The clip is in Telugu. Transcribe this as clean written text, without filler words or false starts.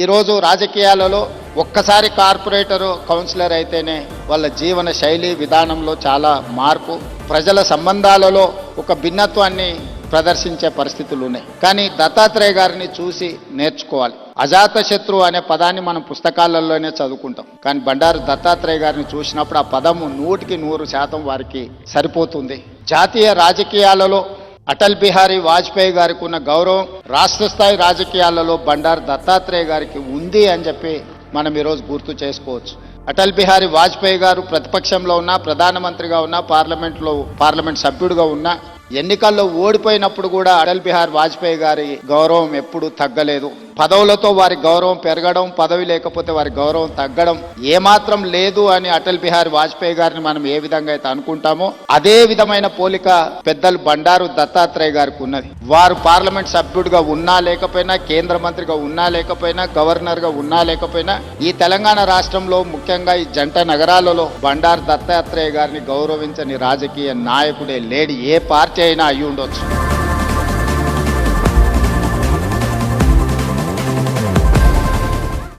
ఈరోజు రాజకీయాలలో ఒక్కసారి కార్పొరేటరు కౌన్సిలర్ అయితేనే వాళ్ళ జీవన శైలి విధానంలో చాలా మార్పు, ప్రజల సంబంధాలలో ఒక భిన్నత్వాన్ని ప్రదర్శించే పరిస్థితులు ఉన్నాయి. కానీ దత్తాత్రేయ గారిని చూసి నేర్చుకోవాలి. అజాతశత్రు అనే పదాన్ని మనం పుస్తకాలలోనే చదువుకుంటాం, కానీ బండారు దత్తాత్రేయ గారిని చూసినప్పుడు ఆ పదము 100% వారికి సరిపోతుంది. జాతీయ రాజకీయాలలో అటల్ బిహారీ వాజ్పేయి గారికి ఉన్న గౌరవం రాష్ట్ర స్థాయి రాజకీయాలలో బండారు దత్తాత్రేయ గారికి ఉంది అని చెప్పి మనం ఈరోజు గుర్తు చేసుకోవచ్చు. అటల్ బిహారీ వాజ్పేయి గారు ప్రతిపక్షంలో ఉన్నా, ప్రధానమంత్రిగా ఉన్నా, పార్లమెంట్ సభ్యుడిగా ఉన్నా, ఎన్నికల్లో ఓడిపోయినప్పుడు కూడా అటల్ బిహారీ వాజ్పేయి గారి గౌరవం ఎప్పుడూ తగ్గలేదు. పదవులతో వారి గౌరవం పెరగడం, పదవి లేకపోతే వారి గౌరవం తగ్గడం ఏమాత్రం లేదు అని అటల్ బిహారీ వాజ్పేయి గారిని మనం ఏ విధంగా అయితే అనుకుంటామో అదే విధమైన పోలిక పెద్దలు బండారు దత్తాత్రేయ గారికి ఉన్నది. వారు పార్లమెంట్ సభ్యుడిగా ఉన్నా లేకపోయినా, కేంద్ర మంత్రిగా ఉన్నా లేకపోయినా, గవర్నర్గా ఉన్నా లేకపోయినా, ఈ తెలంగాణ రాష్ట్రంలో ముఖ్యంగా ఈ జంట నగరాలలో బండారు దత్తాత్రేయ గారిని గౌరవించని రాజకీయ నాయకుడే లేడు. ఏ పార్టీ అయినా అయి ఉండొచ్చు.